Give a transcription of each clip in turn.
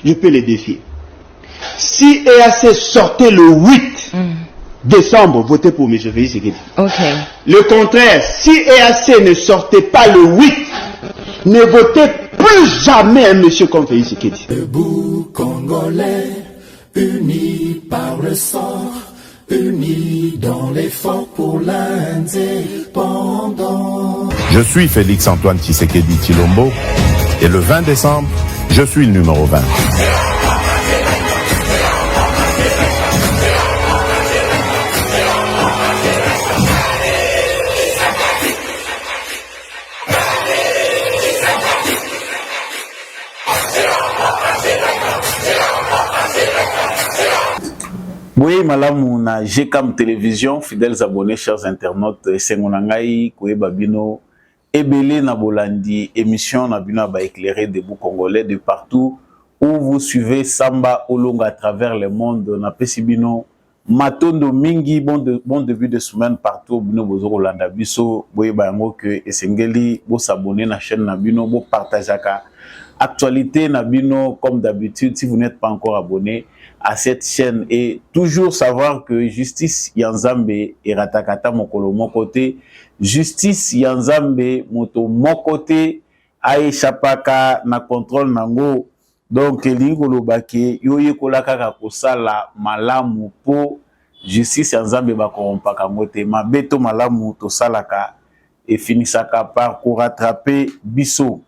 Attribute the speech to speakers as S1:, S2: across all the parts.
S1: je peux les défier. Si EAC sortait le 8 décembre, votez pour M. Félix Tshisekedi.
S2: Okay.
S1: Le contraire, si EAC ne sortait pas le 8, ne votez plus jamais un monsieur comme Félix Tshisekedi.
S3: Debout Congolais, unis par le sang, unis dans l'effort pour l'indépendance.
S4: Je suis Félix Antoine Tshisekedi Tshilombo et le 20 décembre, je suis le numéro 20.
S5: Oui, malamu na GCAM Télévision, fidèles abonnés, chers internautes, Sengonangai, Koué Babino, Ebele Nabolandi, émission Nabino ba éclairé debout congolais de partout où vous suivez Samba Olonga à travers le monde. Na Pesibino, Matondo Mingi, bon début de semaine partout, Bino Bozo Rolanda Biso, Boye Bayango que Esengeli, Bo s'abonner na chaîne Nabino, Bo partageaka. Actualité Nabino, comme d'habitude, si vous n'êtes pas encore abonné à cette chaîne et toujours savoir que justice Yanzambe et Ratakata Mokolo mon côté, justice Yanzambe moto mon côté, Aïchapaka na contrôle nango, donc Lingolo Bake, Yoye Kolaka Kosala, Malamu po, justice Yanzambe Bakorompaka Mote, Mabeto Malamu to Salaka et finissaka par rattraper Bisso.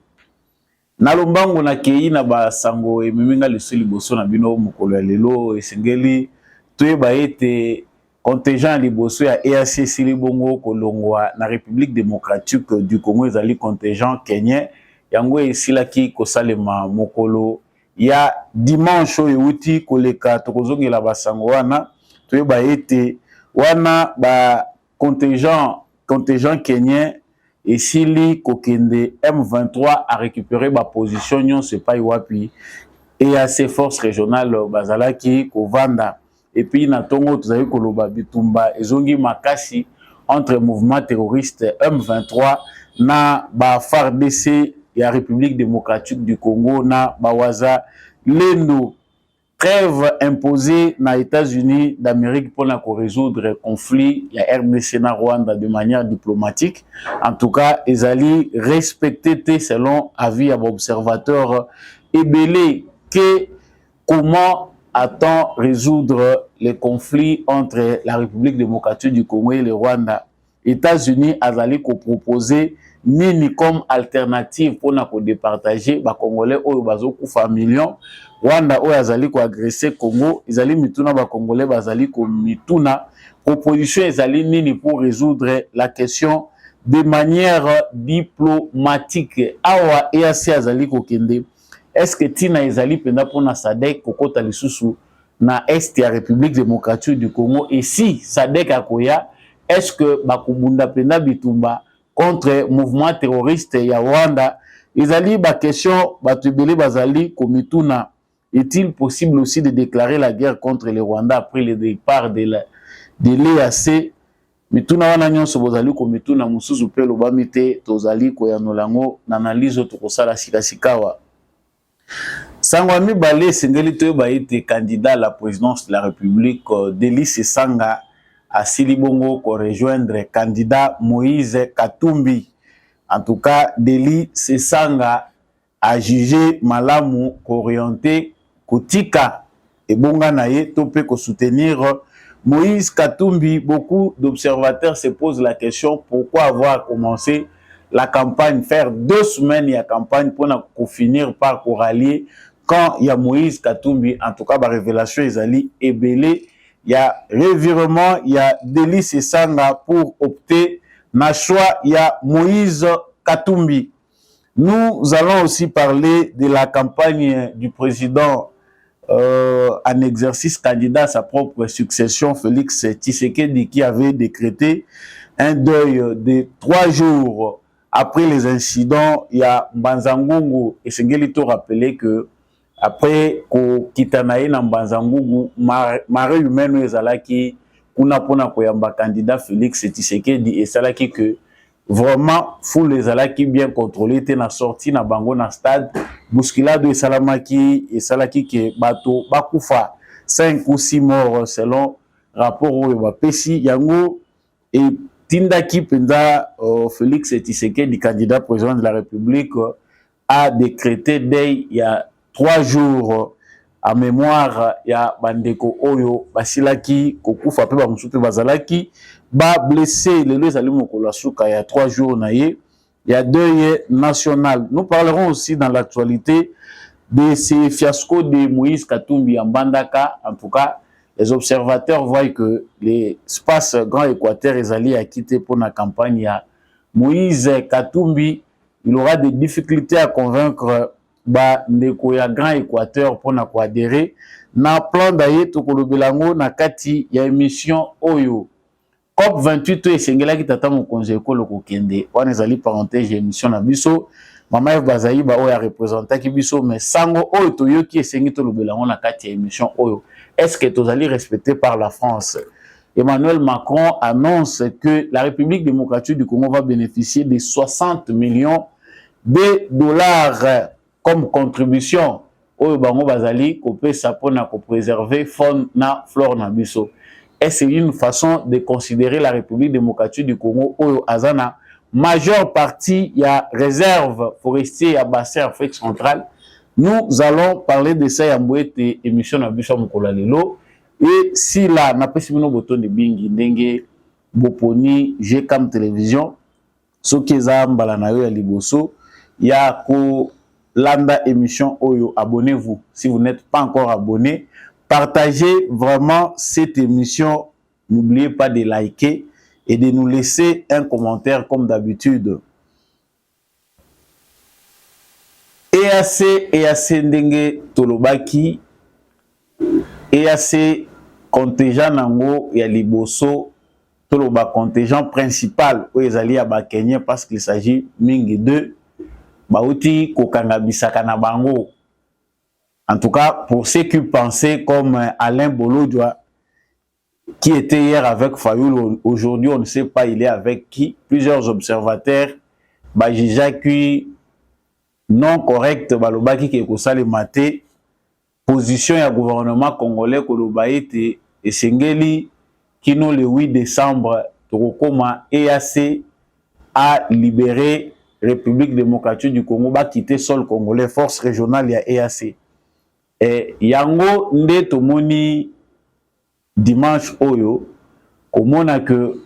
S5: Nalombango na kei na ba sango ememinga lisuli boso na bino mokolo ya lelo esengeli toyeba ete contingent liboso ya EAC silibongo kolongwa na République démocratique du Congo ezali contingent kenyan yango esilaki kosalema mokolo ya dimanche euti koleka tokozongela ba sango wana toyeba ete wana ba contingent kenyan et Sili Kokende M23 a récupéré ma position, non c'est pas Iwapi et à ses forces régionales Bazalaki Kovanda et puis Natongo Tuzaï Koloba Bitumba et Zongi Makasi entre mouvement terroriste M23 na ba FARDC et la République démocratique du Congo na Bawaza Lendo. Trêve imposée dans les États-Unis d'Amérique pour résoudre le conflit, il y a RDC na Rwanda de manière diplomatique. En tout cas, ils allaient respecter selon avis à l'observateur Ebele que comment a-t-on résoudre les conflits entre la République démocratique du Congo et le Rwanda. États-Unis allaient proposer nini comme alternative pour départager les Congolais ou les millions. Rwanda ou azali ko agresser Congo, izali mituna ba Congolais bazali ko mituna proposition ezali nini pour résoudre la question de manière diplomatique. Awa EAC azali ko kende. Est-ce que tina ezali penda pona SADC kokota lisusu na est ya République démocratique du Congo et si SADC akoya est-ce que bakubunda penda bitumba contre mouvement terroriste ya Rwanda ezali ba question batubele bazali ko mituna. Est-il possible aussi de déclarer la guerre contre le Rwanda après le départ de l'EAC? Mituna wana nyonso bozali ko mituna mususu pe lobamite tozali ko yanolango na analyse to kosala sikasikawa. Sangwa mibale sengeli to ba ete candidat à la présidence de la République Délice Sanga a Silibongo ko rejoindre candidat Moïse Katumbi. En tout cas, Délice Sanga a jugé malamu orienté Kotika et Bonganaye topé ko soutenir Moïse Katumbi. Beaucoup d'observateurs se posent la question pourquoi avoir commencé la campagne, faire 2 semaines il y a campagne pour finir par rallier quand il y a Moïse Katumbi. En tout cas, la révélation Ezali Ebele, il y a revirement, il y a Délice Sanga pour opter. Na choix, il y a Moïse Katumbi. Nous allons aussi parler de la campagne du président en exercice candidat à sa propre succession, Félix Tshisekedi, qui avait décrété un deuil de 3 jours après les incidents. Il y a Mbanzangungu, et Sengeli to rappelé que après Kitanaï na Mbanzangungu, marée humaine ezalaki kuna pona koyamba candidat Félix Tshisekedi et salaki que vraiment foule les alaki bien contrôlé te na sorti na bango na stade bousculade et salaki ke bato bakufa 5 ou 6 morts selon rapport oyo bapesi yango et tindaki penza Félix Tshisekedi candidat président de la République a décrété dès il y a 3 jours en mémoire ya bandeko oyo basilaki kokufa pe bamusupe bazalaki ba blessé lelo ezali mokolo asuka ya 3 jours na ye ya deuil national. Nous parlerons aussi dans l'actualité de ces fiascos de Moïse Katumbi en Bandaka. En tout cas, les observateurs voient que l'espace Grand Équateur est allé à quitter pour la campagne à Moïse Katumbi. Il aura des difficultés à convaincre ndeko ya Grand Équateur pour adhérer. Na plan d'ailleurs to kolobelango na kati ya émission Oyo. COP28 to esengela ki tata mokonzi ekolo kokende. Wana ezali parenthèse émission na biso. Mama Eve Bazayi ba oya représentaki biso mais sango oyo toyoki esengi to lobelango na kati ya émission Oyo. Est-ce que tozali respecté par la France? Emmanuel Macron annonce que la République démocratique du Congo va bénéficier de 60 millions de dollars comme contribution oyo bango bazali kopesa pona ko préserver faune na flore na biso. Et c'est une façon de considérer la République démocratique du Congo oyo azana majeure partie ya réserve forestier ya bassin Afrique centrale. Nous allons parler de ça ya mbouete émission na biso mokolo lelo. Et si là na pesi bino boton de bingi ndenge boponi GCAM télévision soki eza mbala na yo ya liboso ya ko landa émission Oyo, abonnez-vous. Si vous n'êtes pas encore abonné, partagez vraiment cette émission. N'oubliez pas de liker et de nous laisser un commentaire comme d'habitude. EAC ndenge tolobaki EAC contingent nango ya liboso toloba contingent principal oyo ezali ya Bakenya parce qu'il s'agit mingi de Bauti kokangabisaka na bango. En tout cas, pour ceux qui pensaient comme Alain Bolodjoa, qui était hier avec Fayoul, aujourd'hui on ne sait pas il est avec qui. Plusieurs observateurs, Bajijaki non correct, Balobaki qui est maté, position du gouvernement congolais Kolobaïte et Sengeli, qui nous le 8 décembre, Torokoma EAC a libéré République démocratique du Congo va quitter sol congolais force régionale ya EAC. Et yango nde tomoni dimanche oyo komona que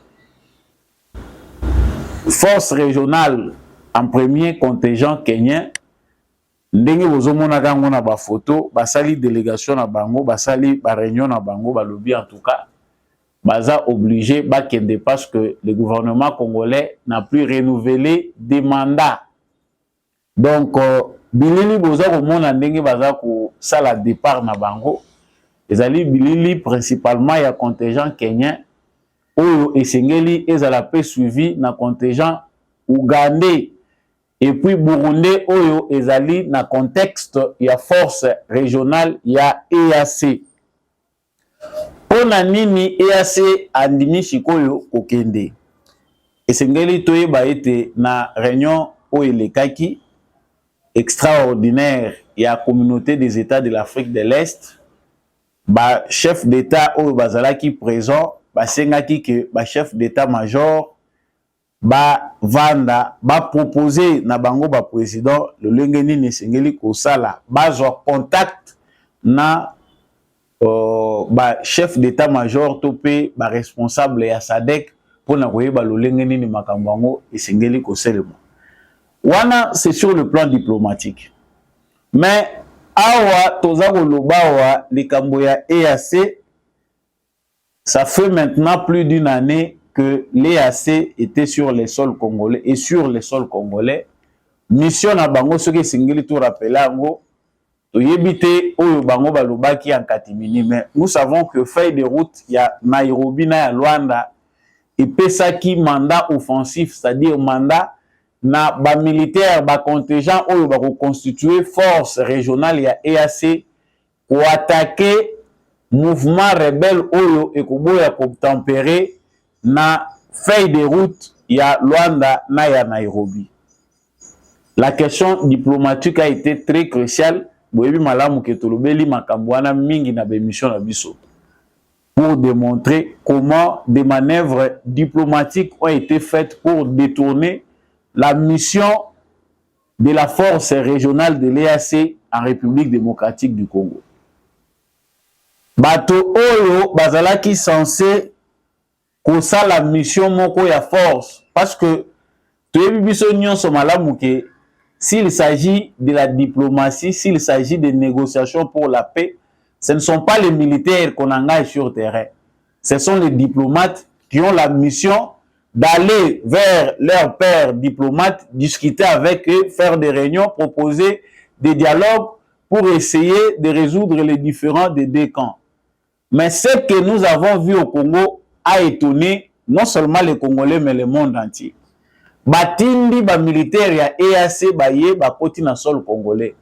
S5: force régionale en premier contingent kenyan ndenge bozomona kango na ba photo basali délégation na bango basali ba réunion na bango balobi en tout cas baza obligé bakende parce que le gouvernement congolais n'a plus renouvelé des mandats. Donc bilili boza komona ndenge baza ko sala départ na bango ezali bilili principalement ya contingent kenyan oyo esengeli ezala pe suivi na contingent ougandais et puis burundais oyo ezali na contexte ya force régionale ya EAC. Pona nini EAC andimi sikoyo kokende esengeli toyeba ete na réunion oyo elekaki extraordinaire ya communauté des États de l'Afrique de l'Est ba chef d'état oyo bazalaki présent basengaki que ba chef d'état-major ba vanda ba proposer na bango ba président le lenge nini esengeli kosala bazwa contact na ba chef d'état-major topé ba responsable ya SADC pour na koyeba lolenge nini makambo yango esengeli koselema wana c'est sur le plan diplomatique mais awa toza koloba wa likambo ya EAC ça fait maintenant plus d'une année que l'EAC était sur les sols congolais et sur les sols congolais mission na bango soki esengeli to rappeler yango Yebite oyo bango balobaki en katimini mais nous savons que feuille de route ya Nairobi na ya Luanda epesaki mandat offensif c'est-à-dire mandat na ba militaire ba contingent oyo ba constituer force régionale ya EAC pour attaquer mouvement rebelle oyo ekoboya ko tempérer na feuille de route il y a Luanda na ya Nairobi. La question diplomatique a été très cruciale. Boyebi malamu ke tolobeli makambo wana mingi na bémission na biso pour démontrer comment des manœuvres diplomatiques ont été faites pour détourner la mission de la force régionale de l'EAC en République démocratique du Congo. Bato oyo bazalaki censé kosa la mission moko ya force parce que toyebi biso nyonso malamu ke s'il s'agit de la diplomatie, s'il s'agit de négociations pour la paix, ce ne sont pas les militaires qu'on engage sur le terrain. Ce sont les diplomates qui ont la mission d'aller vers leurs pairs diplomates, discuter avec eux, faire des réunions, proposer des dialogues pour essayer de résoudre les différends des deux camps. Mais ce que nous avons vu au Congo a étonné non seulement les Congolais, mais le monde entier. Batindi ba militaire ya EAC baye ba koti na sol congolais.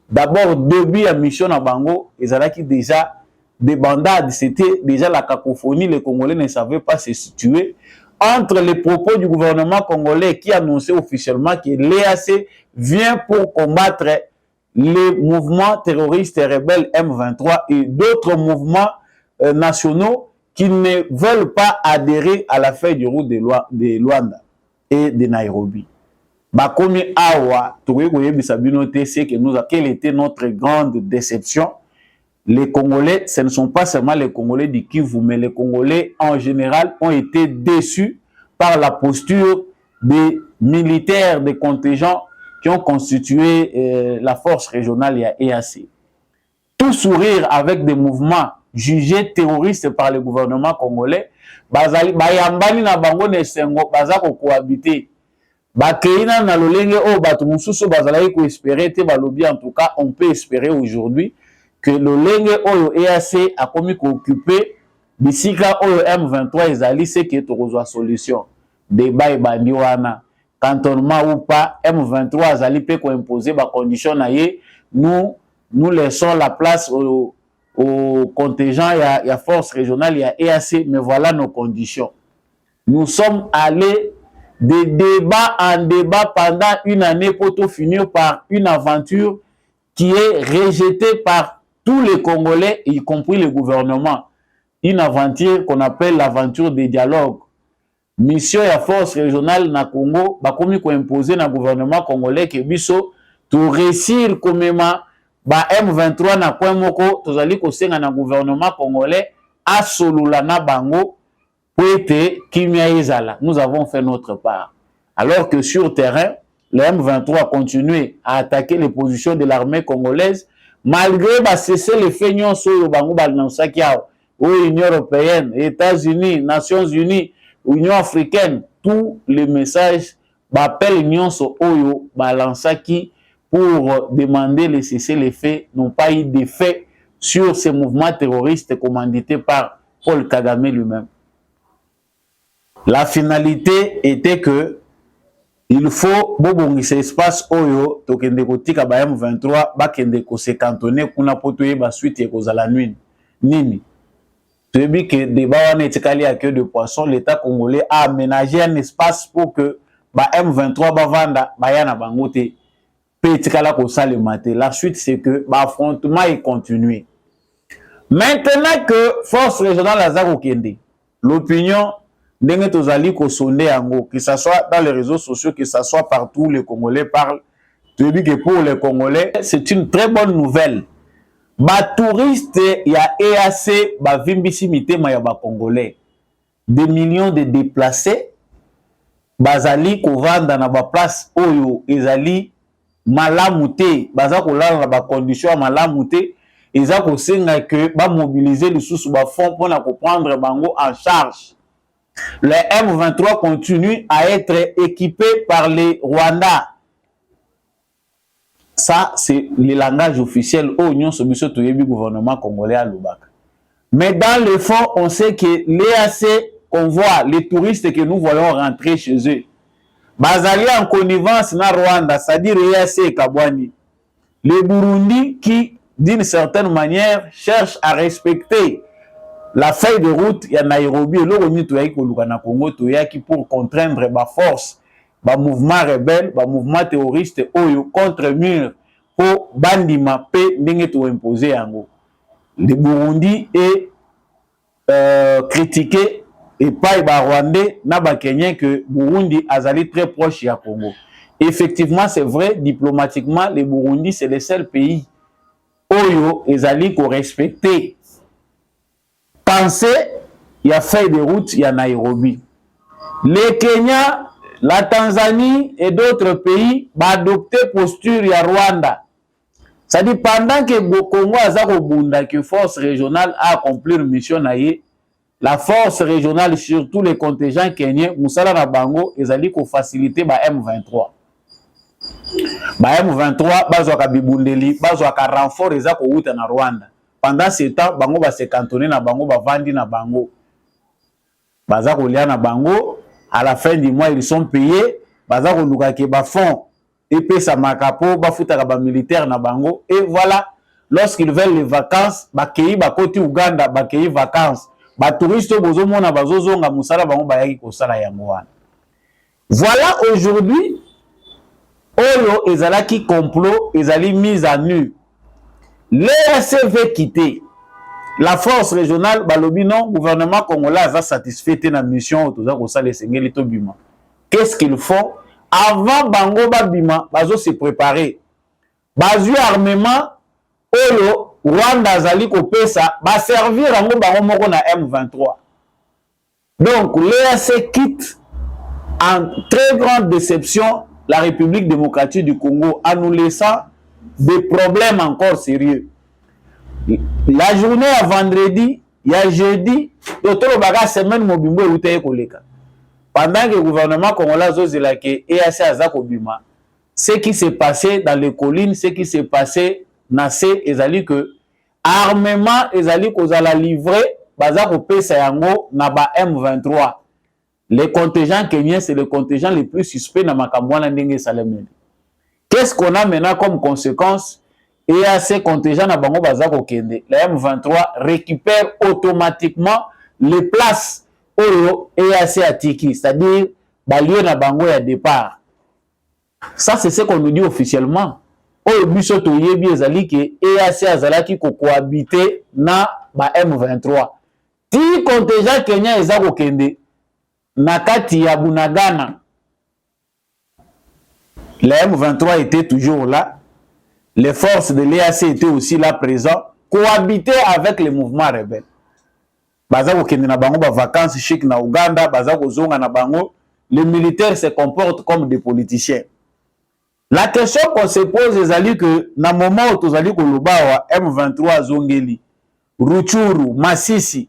S5: D'abord début ya mission na bango ezalaki déjà des bandades, c'était déjà la cacophonie, les Congolais ne savaient pas se situer entre les propos du gouvernement congolais qui annonçait officiellement que l'EAC vient pour combattre les mouvements terroristes et rebelles M23 et d'autres mouvements nationaux qui ne veulent pas adhérer à la feuille de route de Luanda et de Nairobi. Bakomi awa, c'est que quelle était notre grande déception. Les Congolais, ce ne sont pas seulement les Congolais du Kivu, mais les Congolais en général ont été déçus par la posture des militaires, des contingents qui ont constitué la force régionale EAC. Tout sourire avec des mouvements jugés terroristes par le gouvernement congolais, bayambani na bango nesengo bazako cohabiter. Bakeina na lolenge o batu mususu bazalaki ko espérer te balobi, en tout cas on peut espérer aujourd'hui que lolenge oyo EAC a commis ko occuper bisika oyo M23 ezali c'est que tokozwa solution. Débat ebandi wana cantonnement ou pas M23 azali pe ko imposer ba condition na ye, nous laissons la place au contingent, il y a force régionale, il y a EAC, mais voilà nos conditions. Nous sommes allés de débat en débat pendant une année pour tout finir par une aventure qui est rejetée par tous les Congolais, y compris le gouvernement. Une aventure qu'on appelle l'aventure des dialogues. Mission ya force régionale na Congo, bakomi ko imposer na gouvernement congolais que biso to réussir komema ba M23 na kwa moko tozali kosenga na gouvernement congolais asolula na bango poete kimia ezala. Nous avons fait notre part. Alors que sur terrain, le M23 continue à attaquer les positions de l'armée congolaise malgré ba cesser les feignons sur le bango balnansaki yao. Union européenne, États-Unis, Nations Unies, Union africaine, tous les messages bappellent Union so oyo balansaki pour demander le cessez-le-feu n'ont pas eu d'effet sur ces mouvements terroristes commandités par Paul Kagame lui-même. La finalité était que il faut bobongisa espace oyo tokende kotika ba M23 bakende ko se cantonner kuna potoye ba suite e kozala nuit nini. Tu dis que débat wana etikali à queue de poisson, l'État congolais a aménagé un espace pour que ba M23 bavanda bayana bangote. La suite, c'est que l'affrontement est continué. Maintenant que force régionale Azako Kende, l'opinion d'Enge Tozali Kosonde Ango, que ce soit dans les réseaux sociaux, que ce soit partout, les Congolais parlent. Tu dis que pour les Congolais, c'est une très bonne nouvelle. Ba touristes, il y a EAC, ba vimbisi mitema ya ba Congolais. Des millions de déplacés, bazali kovanda na ba place oyo ezali malamute, baza kolala na ba condition malamute, eza ko senga que ba mobiliser les sous ba fonds pour na prendre bango en charge. Le M23 continue à être équipé par les Rwandais. Ça, c'est le langage officiel au Union Sobiso Toyebi gouvernement congolais à Lubaka. Mais dans le fond, on sait que l'EAC, on voit les touristes que nous voyons rentrer chez eux. Bazali en connivence na Rwanda, c'est-à-dire EAC et Kabwani. Les Burundi qui, d'une certaine manière, cherchent à respecter la feuille de route ya Nairobi et l'Oroni toyaki koluka na Congo toyaki pour contraindre ba force, ba mouvement rebelle, ba mouvement terroriste oyo contre mur pour bandima pe ndenge to imposer yango. Le Burundi est critiqué et pas ba Rwandais na ba Kenyans que Burundi azali très proche ya Congo. Effectivement, c'est vrai, diplomatiquement, le Burundi c'est le seul pays oyo ezali ko respecter. Pensez, il y a feuille de route, il y a Nairobi. Le Kenya, la Tanzanie et d'autres pays vont adopter posture il y a Rwanda. C'est-à-dire pendant que le Congo a que force régionale a accompli une mission, la force régionale, surtout les contingents kenyans, Moussala na Bango, ils allaient faciliter la M23. La M23, bazwaka bibundeli, bazwaka renfort ils ont na Rwanda. Pendant ce temps, Bango va se cantonner na Bango, va vendre na Bango. Baza kolia na Bango, à la fin du mois, ils sont payés. Baza koluka ke ba fond, épée sa makapo, ba futa ba militaire na Bango. Et voilà, lorsqu'ils veulent les vacances, ba kei ba koti Uganda, ba kei vacances. Ba touristes bozo mona bazozo nga musala Bango ba yaki kosala ya mwana. Voilà aujourd'hui, Oyo ezalaki complot, ezali mise à nu. L'EAC veut quitter. La force régionale, balobi non, gouvernement congolais a satisfait na mission autoza ko sala sengeli to bima. Qu'est-ce qu'ils font? Avant bango ba bima, bazo se préparer. Bazu armement oyo Rwanda zali ko pesa, ba servir bango bango moko na M23. Donc l'EAC quitte en très grande déception la République démocratique du Congo en nous laissant des problèmes encore sérieux. La journée à vendredi, il y a jeudi, d'autres bagages semaine mobimbo et outeye koleka. Pendant que le gouvernement congolais a que EAC azako bima, ce qui s'est passé dans les collines, ce qui s'est passé dans ces ezali que armement ezali kozala livré bazako pesa yango na ba M23. Les contingents kenyans c'est le contingent le plus suspect dans Makambwana ndenge salemene. Qu'est-ce qu'on a maintenant comme conséquence? EAC contingent na bango bazako kende. La M23 récupère automatiquement les places oyo EAC atiki, c'est-à-dire balieu na bango ya départ. Ça c'est ce qu'on nous dit officiellement. Oyo biso to yebi ezali ke EAC azalaki ko cohabiter na ba M23. Ti contingent kenyan ezako kende na kati ya Bunagana. La M23 était toujours là. Les forces de l'EAC étaient aussi là présents, cohabitaient avec les mouvements rebelles. Bazako kende na bango ba vacances chic na Uganda, bazako zonga na bango, les militaires se comportent comme des politiciens. La question qu'on se pose est que na moment où tozali kolobawa M23 zongeli, Ruchuru, Masisi,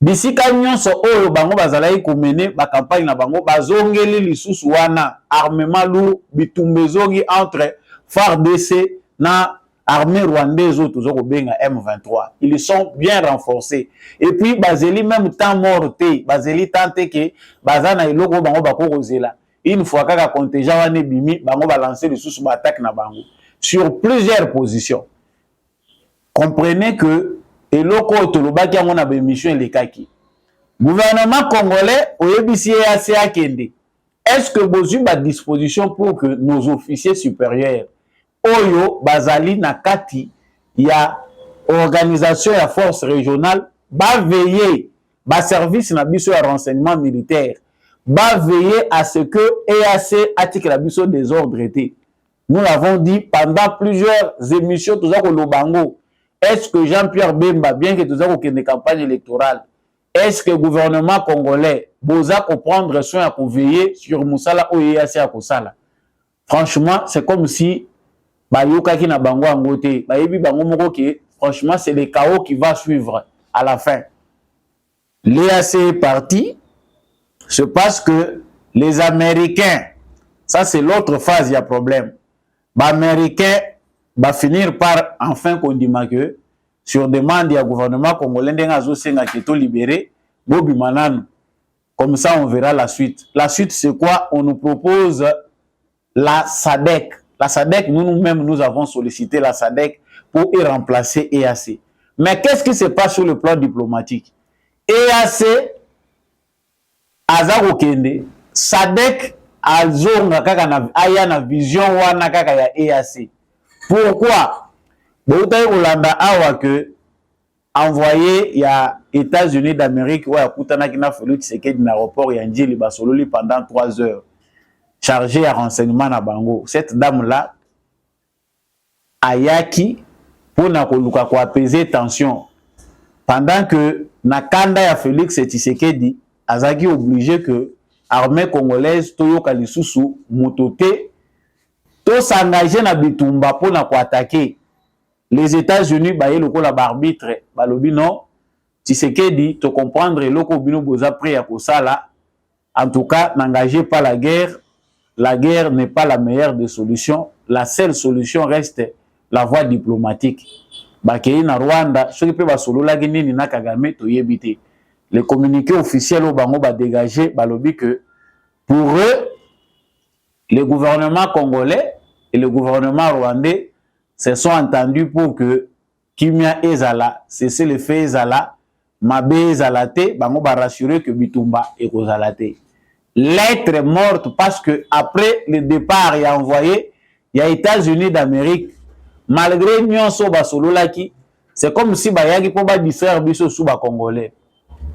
S5: bisika nyonso oyo bango bazalaki komene ba campagne na bango bazongeli lisusu wana armement lourd bitumbezongi entre FARDC na armée rwandaise autour benga M23. Ils sont bien renforcés. Et puis bazeli même temps morté, bazeli tenté que bazana eloko bango bakozela. Une fois que contingent wane bimi bango ba lancer lisusu ba attaque na bango sur plusieurs positions. Comprenez que eloko tolobaki yango na ba émission elekaki. Gouvernement congolais oyebisi EAC akende. Est-ce que bozu ba disposition pour que nos officiers supérieurs oyo bazali na kati ya organisation ya force régionale ba veiller ba service na biso ya renseignement militaire ba veiller à ce que EAC attique la biso des ordres été. Nous l'avons dit pendant plusieurs émissions tout ça ko lobango. Est-ce que Jean-Pierre Bemba, bien que tout ça ko kende campagne électorale, est-ce que le gouvernement congolais boza ko prendre soin à veiller sur Moussala ou EAC à Kosala? Franchement, c'est comme si Bayokaki na bango angote, bayebi bango moko ke, franchement, c'est le chaos qui va suivre à la fin. L'EAC est parti, c'est parce que les Américains, ça c'est l'autre phase, il y a problème. Les Américains va finir par enfin qu'on dit que sur demande du gouvernement congolais d'engazo senga keto libéré, Bobi Manan. Comme ça, on verra la suite. La suite, c'est quoi? On nous propose la SADC. La SADC, nous-mêmes, nous avons sollicité la SADC pour y remplacer EAC. Mais qu'est-ce qui se passe sur le plan diplomatique? EAC, Azaro Kende, SADC, Azonga kaka aya na vision wana kaka ya EAC. Pourquoi? Bouta Olanda awa que envoyé ya États-Unis d'Amérique ou ya Koutana Kina Félix Tshisekedi na aéroport ya Njili Basololi pendant 3 heures. Chargé à renseignement na bango. Cette dame-là, Ayaki, pour na koluka ko apaiser tension. Pendant que na kanda ya Félix Tshisekedi, azaki obligé que armée congolaise toyo kalisusu mototé to s'engager na bitumba pour na ko attaquer les États-Unis baye lokola barbitre balobi non Tshisekedi to comprendre loko bino boza prêt ya kosala. En tout cas, n'engagez pas la guerre. La guerre n'est pas la meilleure des solutions. La seule solution reste la voie diplomatique. Bakei na Rwanda, ceux qui peuvent solo la Guinée na Kagame to yebite. Les communiqués officiels au bango ba dégager balobi que pour eux, le gouvernement congolais et le gouvernement rwandais se sont entendus pour que Kimia ezala, cesser le fait ezala, mabe ezalate, bango ba rassurer que Bitumba est kozalate. L'être est morte parce que après le départ il a envoyé il y a États-Unis d'Amérique malgré nyonso basololaki c'est comme si bayaki po ba distraire biso sous ba congolais.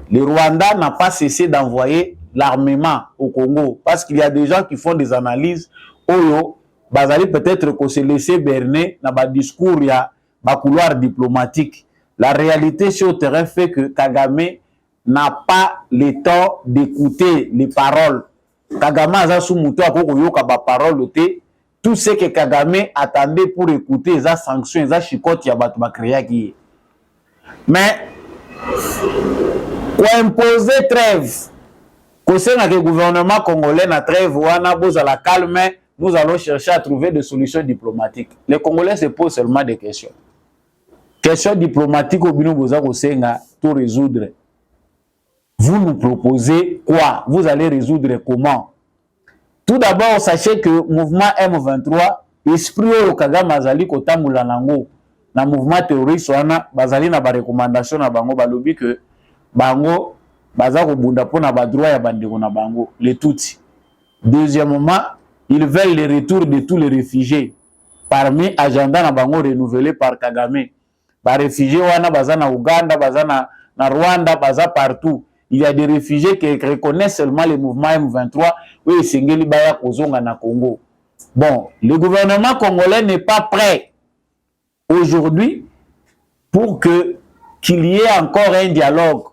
S5: Le Rwanda n'a pas cessé d'envoyer l'armement au Congo parce qu'il y a des gens qui font des analyses oyo bazali peut-être qu'on se laisser berner na ba discours ya ba couloir diplomatique. La réalité sur le terrain fait que Kagame n'a pas le temps d'écouter les paroles. Kagame a sous mouton à ba parole té. Tout ce que Kagame attendait pour écouter les sanctions, les chicotes ya batu ba créa qui. Mais pour imposer trêve, concernant le gouvernement congolais na trêve wana boza la calme, nous allons chercher à trouver des solutions diplomatiques. Les Congolais se posent seulement des questions. Questions diplomatiques au bino boza kosenga tout résoudre. Vous nous proposez quoi? Vous allez résoudre comment? Tout d'abord, sachez que le mouvement M23, esprit au Kagame Azali Kotamula Nango, na mouvement terroriste, wana bazali na ba recommandation na bango balobi que bango bazako bunda po na ba droit ya bandeko na bango, les Tutsi. Deuxièmement, ils veulent le retour de tous les réfugiés. Parmi agenda na bango renouvelé par Kagame. Ba réfugiés wana baza na Uganda, baza na Rwanda, baza partout. Il y a des réfugiés qui reconnaissent seulement le mouvement M23 où ils sengeli baya kozonga na Congo. Bon, le gouvernement congolais n'est pas prêt aujourd'hui pour qu'il y ait encore un dialogue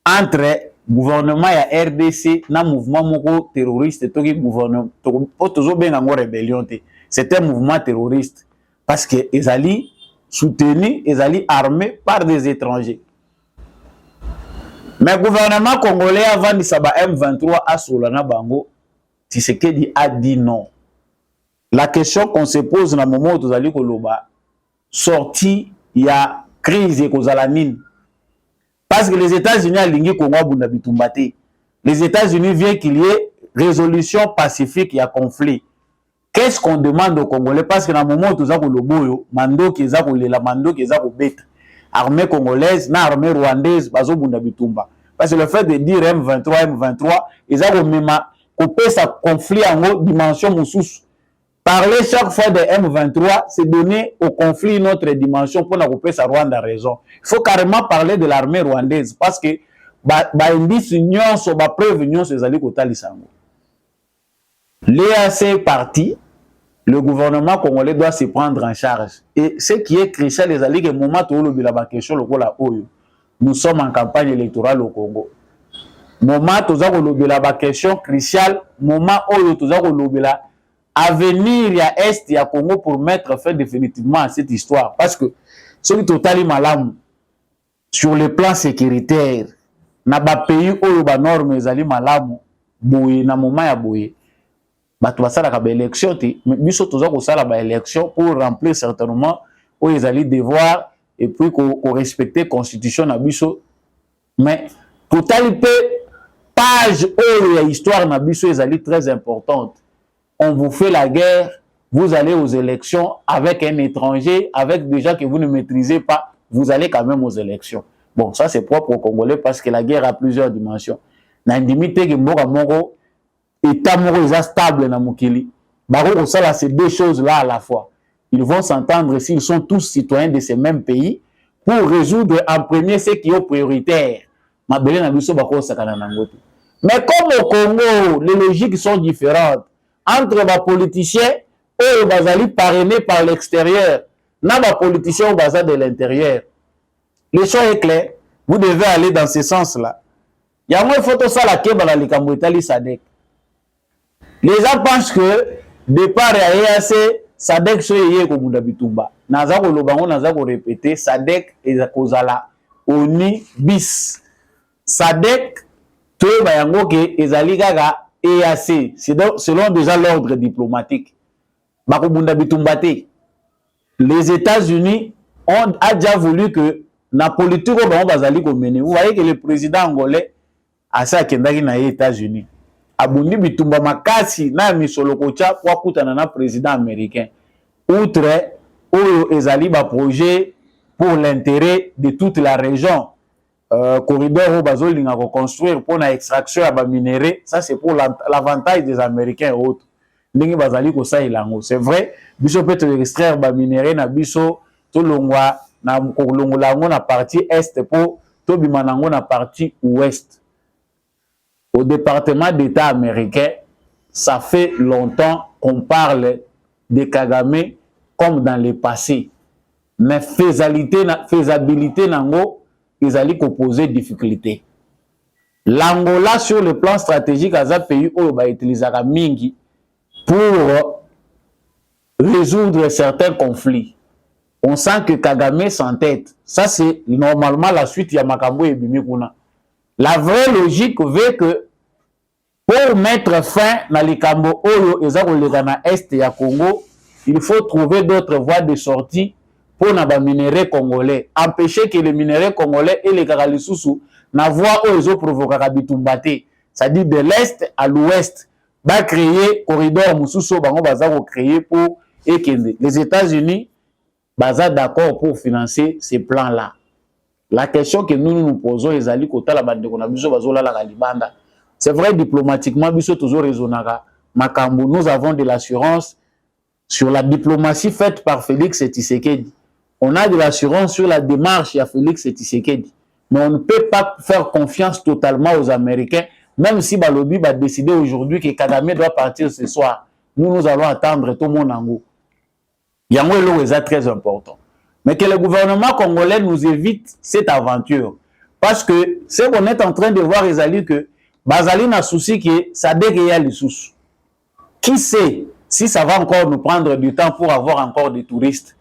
S5: entre gouvernement et RDC na mouvement moko terroriste toki gouvernement tozo benga ngo rébellion té. C'est un mouvement terroriste parce que ezali soutenu, ezali armé par des étrangers. Mais le gouvernement congolais avant de s'aba M23 à Solana Bango, Tshisekedi a dit non. La question qu'on se pose dans le moment où Tozali Koloba, sorti, il y a crise et Kozalanine. Parce que les États-Unis ont Congo Bundabitumbaté. Les États-Unis veulent qu'il y ait résolution pacifique, il y a conflit. Qu'est-ce qu'on demande aux Congolais? Parce que dans le moment où Tozali Koloboyo, Mando Kezako Lela, Mando Kezako Bête. Armée congolaise, na armée rwandaise, bazo bunda bitumba. Parce que le fait de dire M23, ils ont même coupé sa conflit en dimension moussous. Parler chaque fois de M23, c'est donner au conflit une autre dimension pour couper sa Rwanda raison. Il faut carrément parler de l'armée rwandaise parce que indice union sur ba preuve union c'est zali kotali sango. L'EAC est parti. Le gouvernement congolais doit se prendre en charge. Et ce qui est crucial, les alliés, moment où nous sommes en campagne électorale au Congo. Moment où la question cruciale, moment où avenir à Est et à Congo pour mettre fin définitivement à cette histoire. Parce que ce qui est totalement malade sur le plan sécuritaire, n'a pas pays où les normes sont malades, boye na moment ya boye. Bato basala ka ba élection te mais biso toza ko sala ba élection pour remplir certainement où ils allaient devoir et puis qu'on respecter constitution na biso mais totalité page où la histoire na biso ils allaient très importante. On vous fait la guerre, vous allez aux élections avec un étranger, avec des gens que vous ne maîtrisez pas, vous allez quand même aux élections. Bon, ça c'est propre aux Congolais parce que la guerre a plusieurs dimensions. Nandimite que mboka moko état moko est stable na mokili. Baro ça ces deux choses là à la fois. Ils vont s'entendre s'ils sont tous citoyens de ces mêmes pays pour résoudre en premier ce qui est prioritaire. Mabele na biso bako sakana nangote. Mais comme au Congo, les logiques sont différentes entre les politiciens et les bazali parrainés par l'extérieur, n'a pas politiciens au bazar de l'intérieur. Le choix est clair. Vous devez aller dans ce sens-là. Il y a moins de photos ça la kebala les Kambouetali Sadek. Les gens pensent que départ à EAC Sadek soyez comme Munda Bitumba. Nazako lobango nazako répéter Sadek et Kozala Oni bis. Sadek to bayango ke ezali gaga EAC. C'est selon déjà l'ordre diplomatique. Bako Munda Bitumba te. Les États-Unis a déjà voulu que la politique au bazali komene. Vous voyez que le président angolais a ça kendaki na États-Unis. Abundi bitumba makasi na misolo kocha pour kutana na président américain. Outre oyo ezali ba projet pour l'intérêt de toute la région. Corridor au bazolinga ko construire pour la extraction ya ba minerais, ça c'est pour l'avantage des Américains et autres. Ndenge bazali ko sa ilango. C'est vrai, biso peut extraire ba minerais na biso to longwa na kolongola na partie est pour to bimanango na partie ouest. Au département d'État américain, ça fait longtemps qu'on parle de Kagame comme dans le passé. Mais faisabilité nango, ils allaient poser difficulté. L'Angola sur le plan stratégique a un pays où va utiliser la mingi pour résoudre certains conflits. On sent que Kagame s'entête. Ça c'est normalement la suite ya makambo et bimikuna. La vraie logique veut que pour mettre fin à l'Ikambo Oyo et na Est ya Congo, il faut trouver d'autres voies de sortie pour les minéraux congolais. Empêcher que les minéraux congolais et les Karalisusu na voie où ils ont provoqué Bitumbate. C'est-à-dire de l'Est à l'Ouest. Va créer corridor Moussousso, bango baza créer pour Ekende. Les États-Unis baza d'accord pour financer ces plans-là. La question que nous posons, les alliés kota la bande qu'on a besoin bazola la galibanda. C'est vrai, diplomatiquement, biso toujours raisonnara. Makambo, nous avons de l'assurance sur la diplomatie faite par Félix Tshisekedi. On a de l'assurance sur la démarche à Félix Tshisekedi. Mais on ne peut pas faire confiance totalement aux Américains, même si Balobi va décider aujourd'hui que Kagame doit partir ce soir. Nous allons attendre tout le monde en haut. Yango est très important. Mais que le gouvernement congolais nous évite cette aventure. Parce que ce qu'on est en train de voir, Ezali, que Bazali n'a souci que ça dégaye les sous. Qui sait si ça va encore nous prendre du temps pour avoir encore des touristes?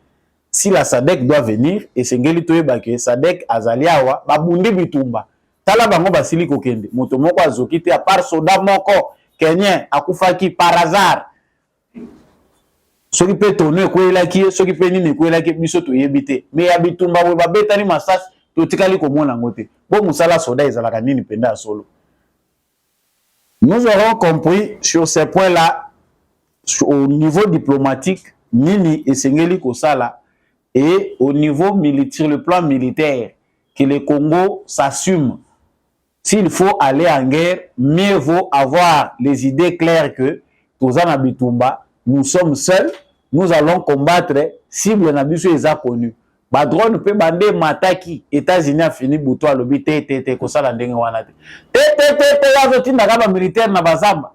S5: Si la SADC doit venir, et c'est Ngeli Toyeba que SADC Azaliawa, Babundi Bitumba, Tala Bango Basili Kokende, Motomoko Azokite, à part Soda Moko, Kenyan, Akufaki, par hasard. Ce qui peut tourner, ce qui peut nini, Miso Toyebite. Mais Abitumba, Babetani Massas, Totikali Komonangote. Bon, Moussala Soda, Izalakanini Penda Solo. Nous aurons compris sur ces points-là, au niveau diplomatique, Nini et Sengeli Kosala, et au niveau militaire, le plan militaire, que le Congo s'assume. S'il faut aller en guerre, mieux vaut avoir les idées claires que Tozana Bitumba, nous sommes seuls, nous allons combattre, cible Nabiso est connu. Badron peut bander mataki, États-Unis a fini bouton à l'obi, Kosala ndenge wanate. Militaire na bazamba.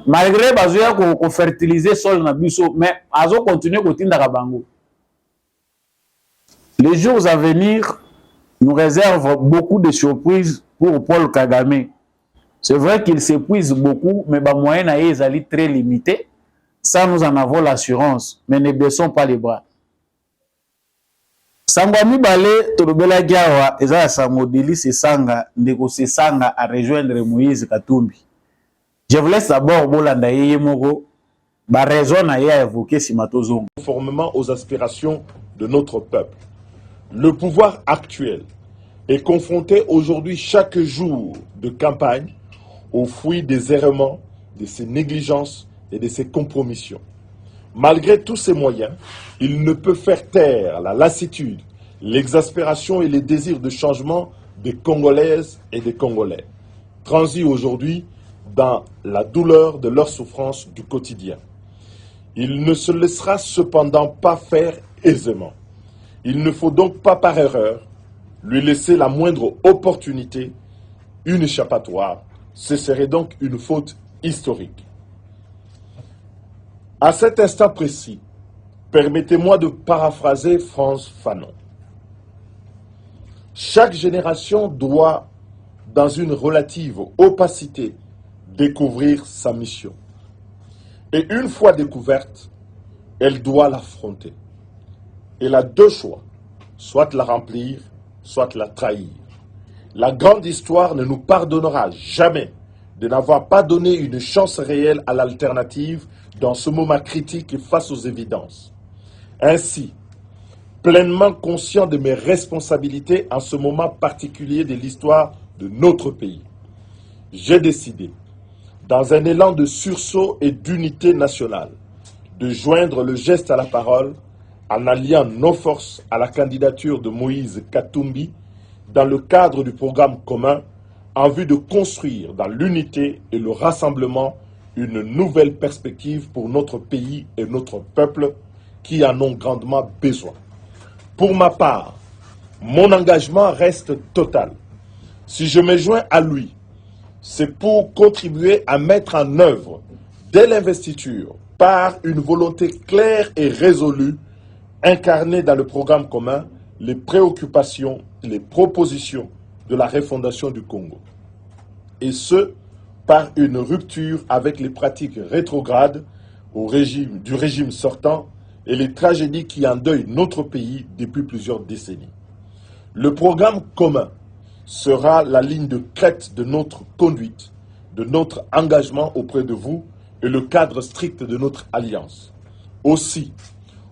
S5: Malgré bazoya ko fertiliser sol na biso, mais azo continuer ko tinda kabango. Les jours à venir nous réservent beaucoup de surprises pour Paul Kagame. C'est vrai qu'il s'épuise beaucoup, mais les moyens sont très limités. Ça, nous en avons l'assurance, mais ne baissons pas les bras. Sangwami Balé, Tolobela Giawa, Eza Samodeli Sesanga, Ndeko Sesanga à rejoindre Moïse Katumbi. Je vous laisse d'abord Bolanda Yemoro, ba raison à évoquer Simatozong.
S2: Conformément aux aspirations de notre peuple, le pouvoir actuel est confronté aujourd'hui chaque jour de campagne aux fruits des errements, de ses négligences et de ses compromissions. Malgré tous ces moyens, il ne peut faire taire la lassitude l'exaspération et les désirs de changement des Congolaises et des Congolais, transis aujourd'hui dans la douleur de leur souffrance du quotidien. Il ne se laissera cependant pas faire aisément. Il ne faut donc pas par erreur lui laisser la moindre opportunité, une échappatoire. Ce serait donc une faute historique. À cet instant précis, permettez-moi de paraphraser Frantz Fanon. Chaque génération doit, dans une relative opacité, découvrir sa mission. Et une fois découverte, elle doit l'affronter. Elle a deux choix, soit la remplir, soit la trahir. La grande histoire ne nous pardonnera jamais de n'avoir pas donné une chance réelle à l'alternative dans ce moment critique et face aux évidences. Ainsi, pleinement conscient de mes responsabilités en ce moment particulier de l'histoire de notre pays, j'ai décidé, dans un élan de sursaut et d'unité nationale, de joindre le geste à la parole en alliant nos forces à la candidature de Moïse Katumbi dans le cadre du programme commun en vue de construire dans l'unité et le rassemblement une nouvelle perspective pour notre pays et notre peuple qui en ont grandement besoin. Pour ma part, mon engagement reste total. Si je me joins à lui, c'est pour contribuer à mettre en œuvre, dès l'investiture, par une volonté claire et résolue, incarnée dans le programme commun, les préoccupations, les propositions de la refondation du Congo. Et ce, par une rupture avec les pratiques rétrogrades du régime sortant et les tragédies qui endeuillent notre pays depuis plusieurs décennies. Le programme commun sera la ligne de crête de notre conduite, de notre engagement auprès de vous et le cadre strict de notre alliance. Aussi,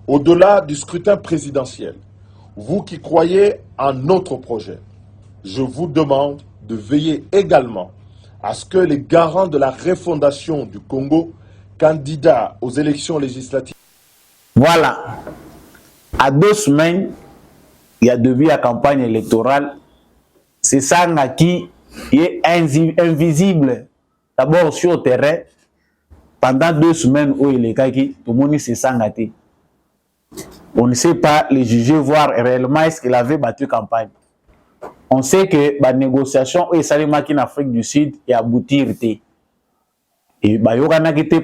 S2: au-delà du scrutin présidentiel, vous qui croyez en notre projet, je vous demande de veiller également à ce que les garants de la refondation du Congo, candidats aux élections législatives.
S5: Voilà. À 2 semaines, il y a début à campagne électorale. C'est ça qui est invisible. D'abord sur le terrain, pendant 2 semaines où il est kaki, tout le monde s'est sangaté. On ne sait pas les juger, voir réellement est-ce qu'il avait battu campagne. On sait que la négociation est salimaki en Afrique du Sud et aboutir. Et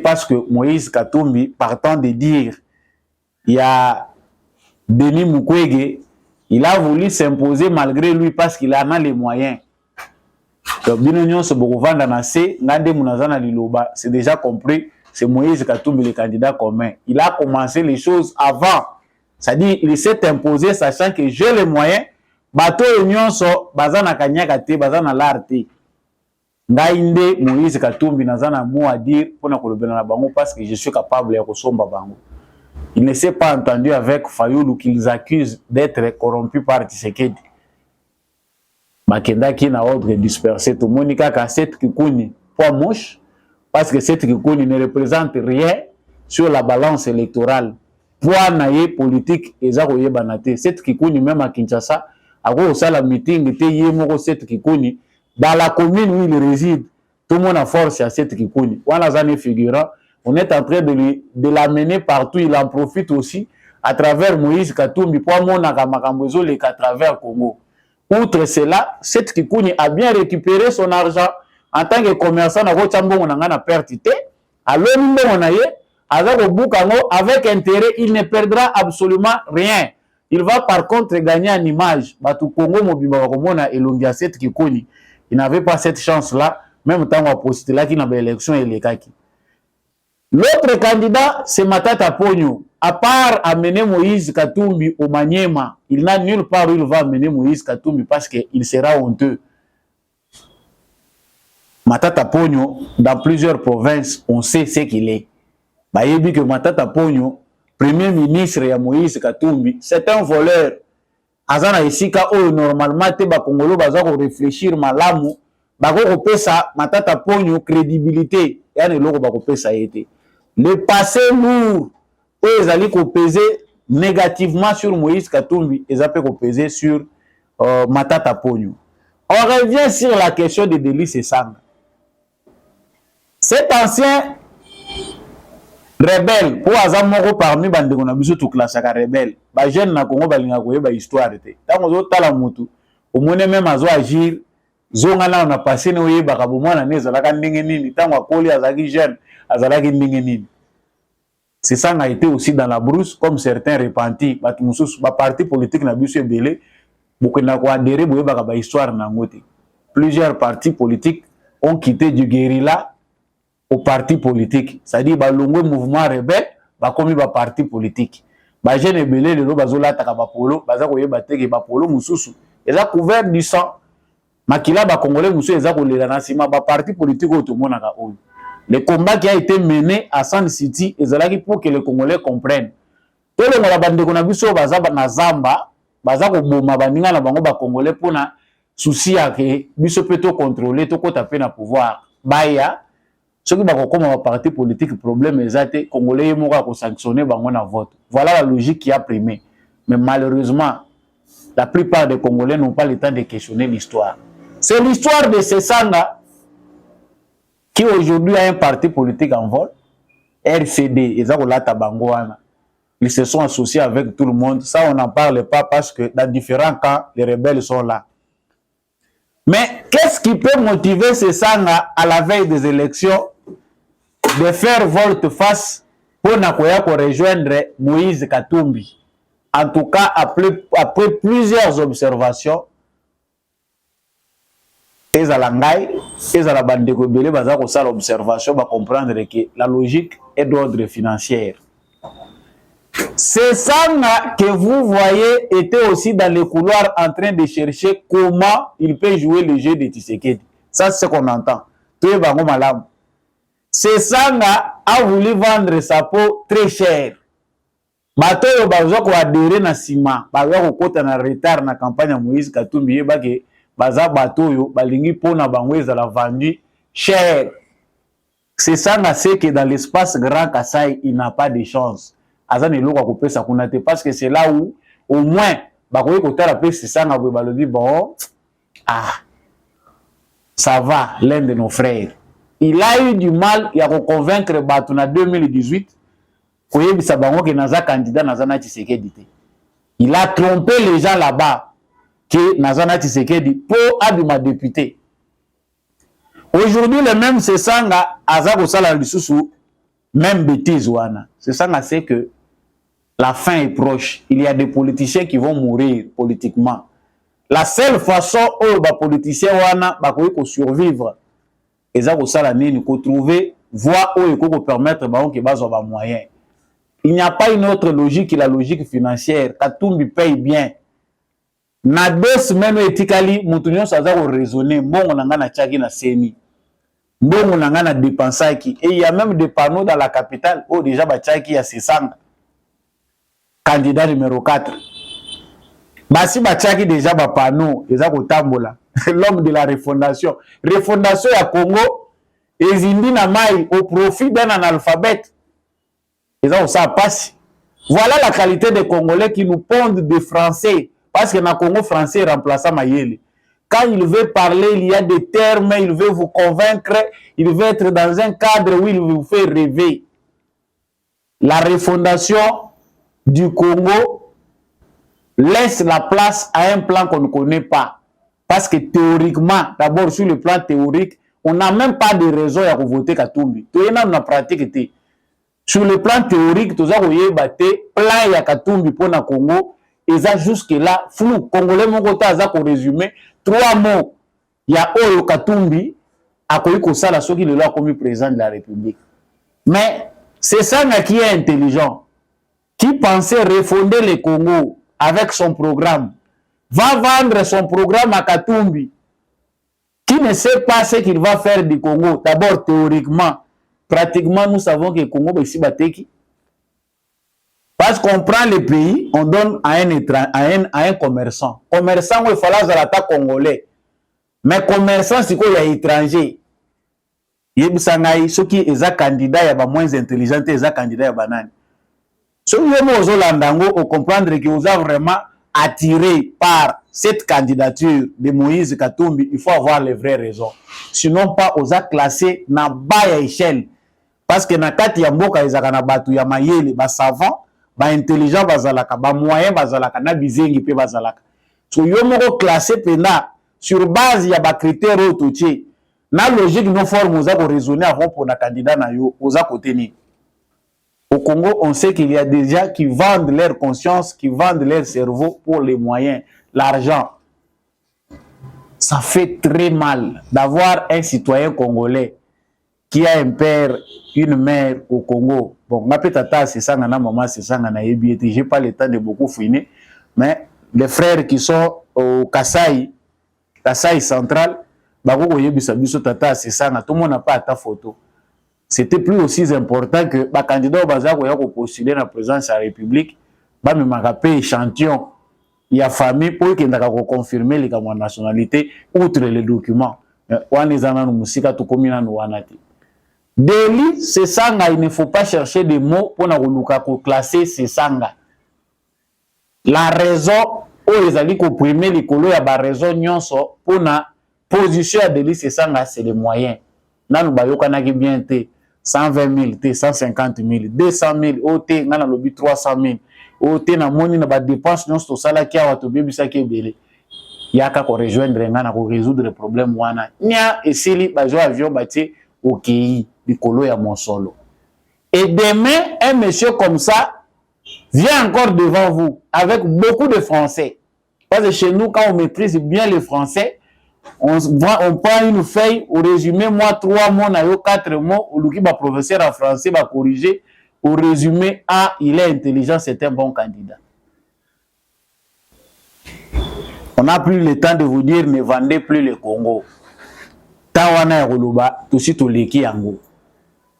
S5: parce que Moïse Katumbi, partant de dire, il y a Denis Mukwege, il a voulu s'imposer malgré lui parce qu'il en a les moyens. C'est déjà compris, c'est Moïse Katumbi le candidat commun. Il a commencé les choses avant. C'est-à-dire, il s'est imposé sachant que j'ai les moyens. Bato union so bazana kanyaka te bazana l'arte. Ngainde Moïse Katumbi nazana mot à dire pour na kolobela na bango parce que je suis capable ya kosomba bango. Il ne s'est pas entendu avec Fayoulou qu'ils accusent d'être corrompu par Tshisekedi. Makenda qui na ordre dispersé tout monika ka cette kikuni poids mouche parce que cette kikuni ne représente rien sur la balance électorale. Poids naie politique ezako yebanate cette kikuni même à Kinshasa. Avant ça la meeting était yémoko cette kikuni dans la commune où il réside tout le monde a force à cette kikuni wana zane figurant on est en train de l'amener partout il en profite aussi à travers Moïse Katumbi pour mona kamakambozo les à travers Congo. Outre cela cette kikuni a bien récupéré son argent en tant que commerçant na ko tsambo na ngana perte té alors nous na yé avec bukango avec intérêt il ne perdra absolument rien. Il va par contre gagner en image. Batu Congo Mobimba Komona et Longia Set Kikoni. Il n'avait pas cette chance-là, même temps à poster là qui n'a pas l'élection et les kaki. L'autre candidat, c'est Matata Pogno. À part amener Moïse Katumbi au Maniema, il n'a nulle part où il va amener Moïse Katumbi parce qu'il sera honteux. Matata Pogno, dans plusieurs provinces, on sait ce qu'il est. Bah, il dit que Matata Pogno, Premier ministre ya Moïse Katumbi, c'est un voleur. Azana isika o normalement te ba Congolo baza ko réfléchir malamu, ba ko pesa Matata Pogno crédibilité, yani loko ba ko pesa été. Le passé lourd, ezali ko peser négativement sur Moïse Katumbi et ça peut peser sur Matata Ponyo. On revient sur la question de Delis Esanga. Cet ancien rebelle, pour Azamoro parmi Bandeko na biso tout classe à rebelle, ba jeune na Congo balinga koyeba histoire te. Tant ozo tala mutu, au mone même azo agir, zonga na on a passé no yeba ka bomona neza la ndenge nini, tant akoli azaki jeune, azalaki ndenge nini. C'est ça a été aussi dans la brousse comme certains repentis, ba tumusus ba parti politique na biso ebele, beaucoup na ko adhérer boyeba ka ba histoire na ngote. Plusieurs partis politiques ont quitté du guérilla au parti politique, c'est-à-dire ba longo mouvement rebelle ba komi ba parti politique ba jeune ebele lelo bazola taka ba polo baza koyeba teke ba polo mususu eza couvert du sang makila ba congolais mususu eza kolela na sima ba parti politique otomona ka oyo. Le combat qui a été mené à San City ezalaki pour que les Congolais comprennent to le ngala bandeko na biso baza na zamba baza ko boma baninga na bango ba congolais pona souci ya ke biso peto contrôler to kota pe na pouvoir baya. Ceux qui ont comme un parti politique, problème est Congolais ont sanctionné le vote. Voilà la logique qui a primé. Mais malheureusement, la plupart des Congolais n'ont pas le temps de questionner l'histoire. C'est l'histoire de Sesanga qui aujourd'hui a un parti politique en vol. RCD, ils se sont associés avec tout le monde. Ça, on n'en parle pas parce que dans différents cas, les rebelles sont là. Mais qu'est-ce qui peut motiver Sesanga à la veille des élections de faire volte-face pour rejoindre Moïse Katumbi? En tout cas, après plusieurs observations, et à la bande de Gobelé, l'observation va comprendre que la logique est d'ordre financier. C'est ça que vous voyez était aussi dans les couloirs en train de chercher comment il peut jouer le jeu de Tshisekedi. Ça, c'est ce qu'on entend. C'est ça a voulu vendre sa peau très cher. Bato yo bazo ko adhérer na sima, bazo ko kota na retard na campagne Moïse Katumbi yeba ke baza bato yo balingi pona bango ezala vendu cher. C'est ça c'est que dans l'espace Grand Kassai, il n'a pas de chance. Parce que c'est là où, au moins, bon, ça va, l'un de nos frères. Il a eu du mal à convaincre Batuna 2018 il a trompé les gens là-bas que Nazana Tshisekedi pour Abima député. Aujourd'hui, le même Sesanga, Azako Sala Lissousou, même bêtise, Sesanga sait que la fin est proche. Il y a des politiciens qui vont mourir politiquement. La seule façon où les politiciens vont survivre, c'est de trouver voie où ils peuvent permettre qu'ils aient moyens. Il n'y a pas une autre logique que la logique financière. Katumbi paye bien. Na 2 semaines, etikali, mutunyo saza ko raisonner, mbongo nanga na tchaki na seni. Mbongo nanga na dépensaki. Et il y a même des panneaux dans la capitale où déjà ba tchaki ya Sesanga. Candidat numéro 4. Basi ba tchaki déjà ba panneau, eza ko tambola. L'homme de la refondation. Refondation ya Congo, ezindi na mai au profit d'un analphabète. Eza ça passe. Voilà la qualité des Congolais qui nous pondent des Français. Parce que dans le Congo français, remplaçant Mayele. Quand il veut parler, il y a des termes, il veut vous convaincre, il veut être dans un cadre où il vous fait rêver. La refondation du Congo laisse la place à un plan qu'on ne connaît pas. Parce que théoriquement, d'abord sur le plan théorique, on n'a même pas de raison à voter Katumbi. Tout le monde a pratiqué. Sur le plan théorique, tout ça, vous voyez, plan ya Katumbi pour le Congo. Et ça, jusque-là, flou. Congolais, mon côté, ça, pour résumer, 3 mots. Il y a Oyo Katumbi, à Koïko Sala, ceux qui l'ont commis président de la République. Mais c'est ça qui est intelligent, qui pensait refonder le Congo avec son programme, va vendre son programme à Katumbi, qui ne sait pas ce qu'il va faire du Congo. D'abord, théoriquement, pratiquement, nous savons que le Congo est ici, Bateki. Parce qu'on prend le pays, on donne à un commerçant. Commerçant, il faut l'attaque congolais. Mais commerçant, c'est quoi, il y a étranger. Il y a ceux qui sont candidats, il y a moins intelligents, il y a candidats, il y a banane. Ce que vous avez comprendre que vous avez vraiment attiré par cette candidature de Moïse Katumbi, il faut avoir les vraies raisons. Sinon, pas aux a classé na bas échelle. Parce que na kati ya mboka ezaka na batu ya mayele, ba savant, ba intelligent bazalaka, ba moyen bazalaka, na bizengi pe bazalaka. So yo moko classé pena sur base ya ba critères autoché. Na logique no forme oza ko raisonner avant pour na candidat na yo, oza côté ni. Au Congo, on sait qu'il y a des gens qui vendent leur conscience, qui vendent leur cerveau pour les moyens, l'argent. Ça fait très mal d'avoir un citoyen congolais qui a un père, une mère au Congo. Bon, ma petite c'est ça, maman, c'est ça, j'ai pas le temps de beaucoup fouiner, mais les frères qui sont au Kasaï central, c'est ça, tout le monde n'a pas ta photo. C'était plus aussi important que les candidats au postuler la présidence de la République, me rappelle échantillon, il y a famille pour qu'ils aient confirmé les nationalité outre les documents. Délit, c'est ça, il ne faut pas chercher des mots pour classer ces sangs. La raison, où les alliés comprimer les colos, il y a la raison pour la position à délit, c'est ça, c'est les moyens. Nous avons bien 120 000, 150 000, 200 000, OT, nous avons 300 000. OT, nous avons des dépenses, nous avons des dépenses, il y a qu'à rejoindre, pour résoudre le problème. Il y a ici, les avions bâtis au Kéi, du colo à Monsolo. Et demain, un monsieur comme ça vient encore devant vous, avec beaucoup de Français. Parce que chez nous, quand on maîtrise bien le français, on prend une feuille, au résumé, moi, 3 mots, 4 mots, ou le professeur en français va corriger, au résumé, ah, il est intelligent, c'est un bon candidat. On n'a plus le temps de vous dire, ne vendez plus le Congo. Tawana et Roloba, tout de suite au Leki Yango.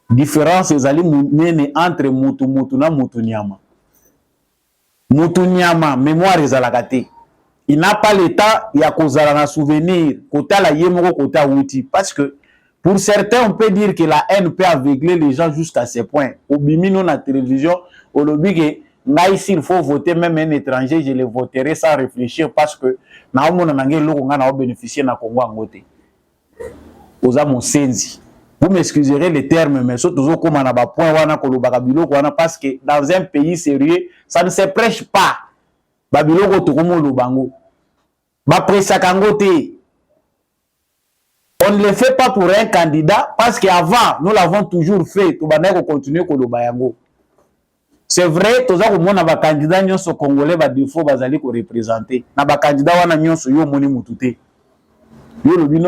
S5: Différence, les alliés entre Mutu na Mutu Nyama. Mutu Nyama, mémoire les alagate. Il n'a pas le temps, il y a cause à souvenir, côté la yemoro, côté à outil. Parce que pour certains, on peut dire que la haine peut aveugler les gens jusqu'à ce point. Au bimino na télévision, au lobby que s'il faut voter même un étranger, je le voterai sans réfléchir parce que na omona nangé loko nga na bénéficier na Congo angote. Oza monsenzi. Vous m'excuserez les termes, mais surtout comme on a ba point wana kolobaka biloko wana parce que dans un pays sérieux, ça ne se prêche pas. Babiloko tokomo lobango. Ba presakangote. On ne le fait pas pour un candidat parce qu'avant, nous l'avons toujours fait. Tout le monde continue à le. C'est vrai, tous les candidats qui sont congolais, il faut représenter. Les candidats qui sont congolais,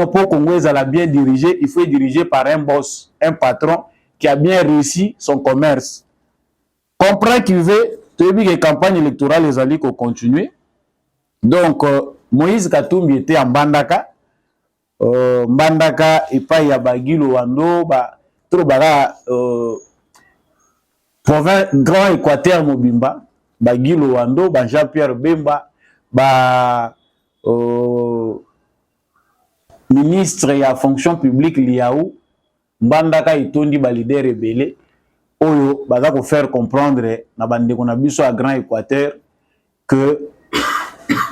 S5: pour Congo bien dirigé, il faut être dirigé par un boss, un patron qui a bien réussi son commerce. Comprends qu'il veut, tu as vu que la campagne électorale les alliés continuer. Donc, Moïse Katumbi était en Bandaka. Mbandaka et pas ya bagilo wando ba trop baga province grand Équateur mobimba bagilo wando ba Jean-Pierre Bemba ba ministre ya fonction publique liaou Mbandaka itondi ba leader rebelle oyo baza ko faire comprendre na bande ko na biso à grand Équateur que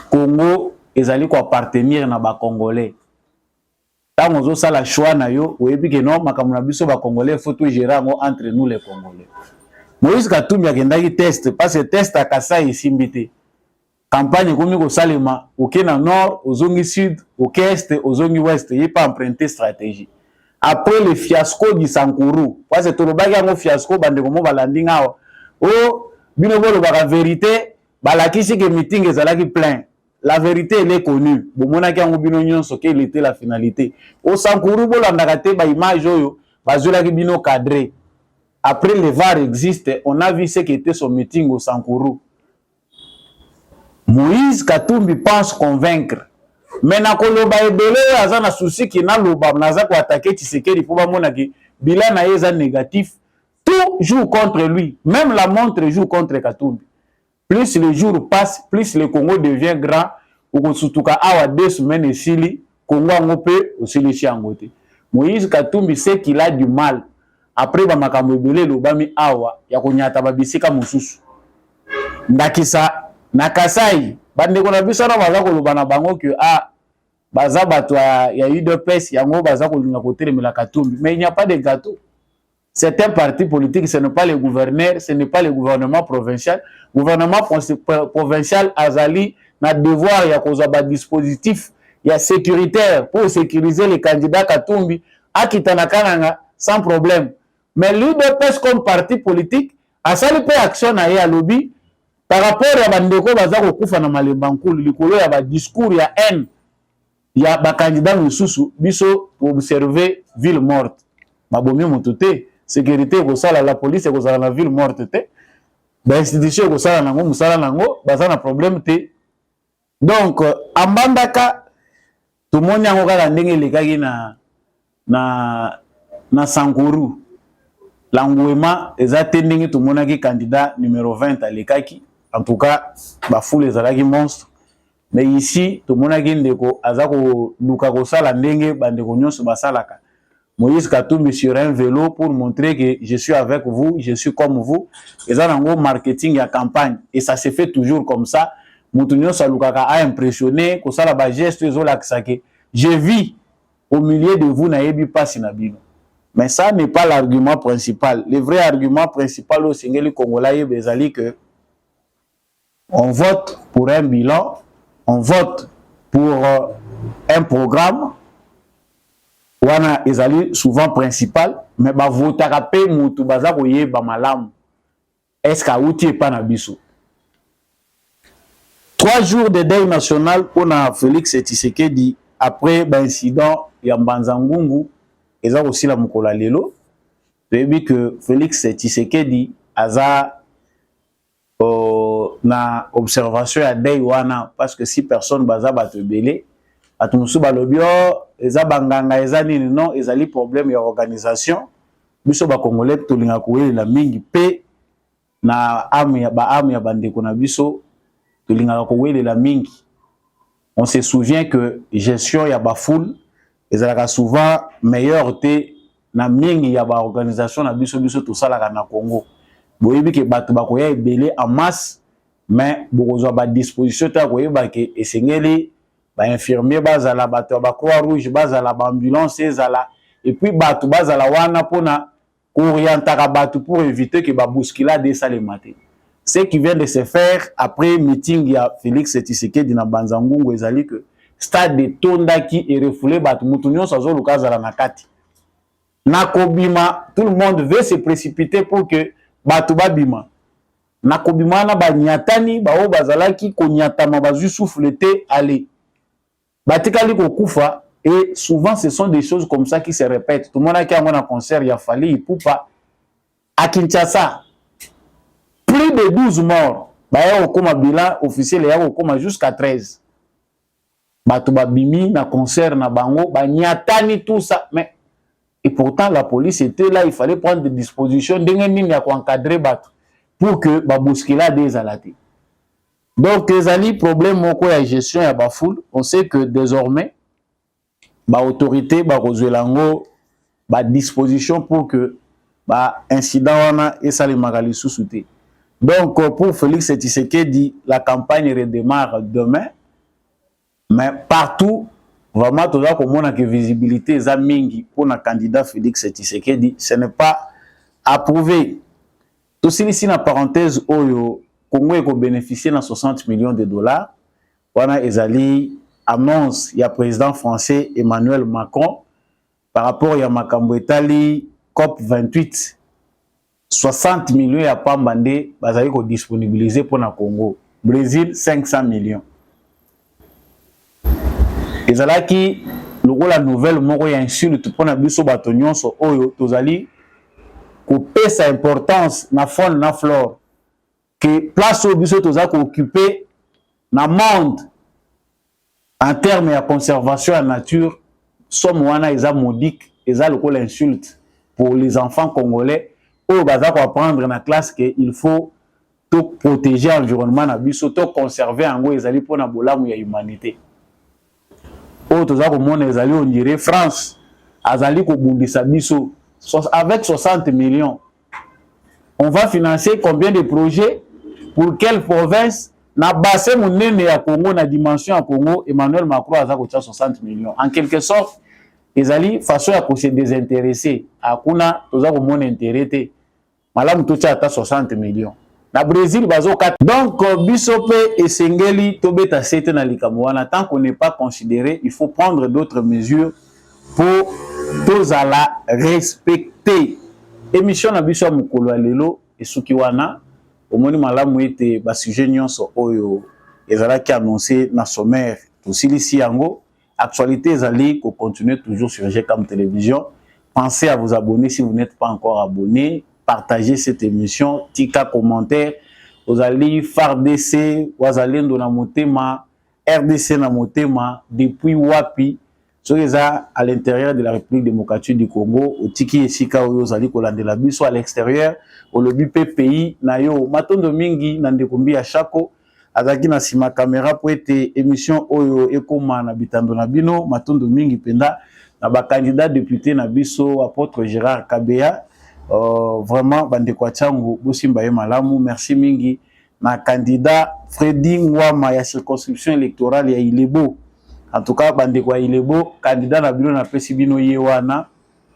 S5: Congo ezali ko appartenir na ba congolais. Quand on a la choix, on a dit que non, les Congolais, il faut tout gérer entre nous les Congolais. Moïse Katumbi a un test, parce que le test à Kassai est simbité. Campagne comme au Salema, au Kenya Nord, au Zongi Sud, au Est, au Zongi Ouest, il n'y a pas emprunté stratégie. Après le fiasco du Sankourou, parce que tout le monde a un fiasco, bande comme Balandinga, oh, binobolo la vérité, balakisi que meeting est plein. La vérité, elle est connue. Bon, il était la finalité. Au Sankourou, image cadré. Après, le VAR existe. On a vu ce qui était son meeting au Sankourou. Moïse Katumbi pense convaincre. Mais na koloba ebele azana souci qui na loba naza ko attaquer Tshisekedi pour mona ki bilan na yeza négatif. Tout joue contre lui. Même la montre joue contre Katumbi. Plus les jours passent, plus le Congo devient grand. Ou surtout awa 2 semaines et sili, Congo ngope aussi les chiangote. Moïse Katumbi sait qu'il a du mal. Après ba makambo ebele lobami awa ya konyata ba bisika mususu. ndakisa na Kasai bandeko na biso na baza koloba na bango que baza bato ya UDPS yango baza kolinga kotelemela Katumbi, mais il n'y a pas de gâteau. C'est un parti politique, ce n'est pas le gouverneur, ce n'est pas le gouvernement provincial. Le gouvernement provincial azali na devoir ya kozwa ba dispositif ya sécuritaire pour sécuriser les candidats Katumbi akitana kananga sans problème. Mais l'UDPS comme parti politique a sali pe action na ya lobby par rapport à bandeko baza kokufa na malemba nkulu likolo ya ba discours ya haine ya ba candidat mususu biso observer ville morte mabomi mututé sécurité ko sala la police ko sala la ville morte te ba institution ko sala nango musala nango baza na problème te. Donc ambandaka tumoni yango kala ndenge lekaki na Sankuru l'engouement ezate ndenge tumonaki candidat numéro 20 alekaki. En tout cas ba foule ezalaki monstre, mais ici tumonaki ndeko azako luka ko sala ndenge bandeko nyonso basalaka. Moïse Katumbi sur un vélo pour montrer que je suis avec vous, je suis comme vous. Et ça, dans le marketing, il y a campagne. Et ça se fait toujours comme ça. Moutounio Salukaka a impressionné, que ça, la geste, je vis au milieu de vous, n'ayez pas sinabino. Mais ça n'est pas l'argument principal. Le vrai argument principal au Sénégal congolais, c'est que on vote pour un bilan, on vote pour un programme. Wana ezali souvent principal, mais ba votaka pe mutu baza koyeba malamu. Est-ce que outi pas na biso? 3 jours de deuil national pour Félix Tshisekedi après l'incident ya Mbanza Ngungu, eza aussi la mukola lelo. Debi que Félix Tshisekedi aza na observation ya deuil wana parce que si personne baza batebele atumusu balobio eza banganga eza nini non ezali problème ya organisation biso ba congolais tolinga kowelela mingi pe na amu ya bandeko na biso tolinga kowelela mingi. On se souvient que gestion ya ba foule ezalaka souvent meilleur te na mingi ya ba organisation na biso to salaka na Congo. Boyebi ke bato bakoya ebele en masse, mais bokozwa ba disposition ta koyeba ke esengeli ba infirmier bazala bato ba croix rouge bazala ba ambulance ezala et puis bato bazala wana pona orientaka bato pour éviter que ba bousculade de salemate. Ce qui vient de se faire après meeting ya Félix Tshisekedi na Mbanza Ngungu ezali que stade de tondaki et refoulé bato mutunyo sazo lukazala na kati. Na kobima, tout le monde veut se précipiter pour que bato babima. Na kobima na ba nyatani ba o bazalaki ko nyatama bazu souffle te aller. Batikali kokufa et souvent ce sont des choses comme ça qui se répètent. Tout le monde a qui a un concert ya Fally Ipupa à Kinshasa. Plus de 12 morts. Ba ya okoma bilan officiel ya okoma jusqu'à 13. Bato babimi na concert na bango ba nyatani tout ça mais et pourtant la police était là, il fallait prendre des dispositions pour encadrer bato pour que ba bousculade des alati. Donc les ali problème moko ya gestion ya ba foule, on sait que désormais ba autorité ba rozelango ba disposition pour que ba incident wana esali magali sous-souté. Donc pour Félix Tshisekedi, la campagne redémarre demain, mais partout vraiment tout ça comme on a que visibilité za mingi pour na candidat Félix Tshisekedi, ce n'est pas approuvé. Tout ici na parenthèse oyo Congo eko bénéficier na 60 millions de dollars. Wana ezali annonce ya président français Emmanuel Macron par rapport ya makambo etali COP 28. 60 millions ya pambande bazali ko disponibiliser pour na Congo. Brésil 500 millions. Ezalaki lokola nouvelle moko ya insulte pour na biso bato nyonso oyo tozali couper sa importance na faune na flore que place au biso toza ko occuper na monde en termes de conservation de la nature somme wana eza modique eza lokola insulte pour les enfants congolais oyo baza ko apprendre na classe que il faut to protéger l'environnement na biso to conserver yango ezali pona bolamu ya humanité. Oh, tout ça, comme on dirait, France, azali ko bundisa biso avec 60 millions. On va financer combien de projets? pour quelle province? Na bassin monene ya Congo, na dimension ya Congo, Emmanuel Macron a 60 millions. En quelque sorte, ezali façon ya se désintéresser. Akuna toza ko mon intérêt. Malamu to ata 60 millions. Na Brésil bazo 4. Donc bisope esengeli tobeta sete na likambo wana, tant qu'on n'est pas considéré, il faut prendre d'autres mesures pour tozala respecter. Émission na biso mukolo lelo esuki wana omoni malamu ete ba sujet nyonso oyo ezalaki annoncé na sommaire tosilisi yango. Actualité ezali ko continuer toujours sur GCAM Télévision. Pensez à vous abonner si vous n'êtes pas encore abonné. Partagez cette émission. Tika commentaire. Vous allez FARDC, vous allez na motema, RDC na motema depuis wapi. Soyez à l'intérieur de la République démocratique du Congo, au Tiki et Sika ou aux Ali Kolandela Biso à l'extérieur, au lobby pays, Nayo, Matondo Mingi, Nandekumbi à Chako, Azaki na sima caméra pour être émission Oyo Ekoma na Bitando Nabino, Matondo Mingi Penda, na candidat député Nabiso, apôtre Gérard Kabea, vraiment, Bande Kwachangu, Boussimbaye Malamu, merci Mingi, na candidat Freddy Ngwama, ya circonscription électorale, ya Ilebo. En tout cas, Bande Kwa Ilebo, candidat na bino na pesi bino yewana,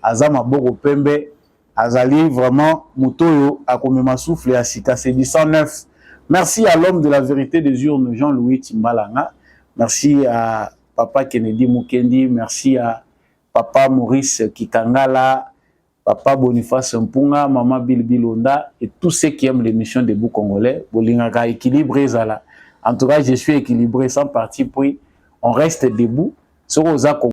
S5: Azama Boko Pembe, Azali vraiment, Mutoyo, Akomema Souffle, Asika, c'est 109. Merci à l'homme de la vérité des urnes, Jean-Louis Timbalanga. Merci à Papa Kennedy Mukendi. Merci à Papa Maurice Kikangala, Papa Boniface Mpunga, Maman Bilbilonda et tous ceux qui aiment l'émission Debout Congolais. Bolingaka équilibré, Zala. En tout cas, je suis équilibré sans parti pris. On reste debout.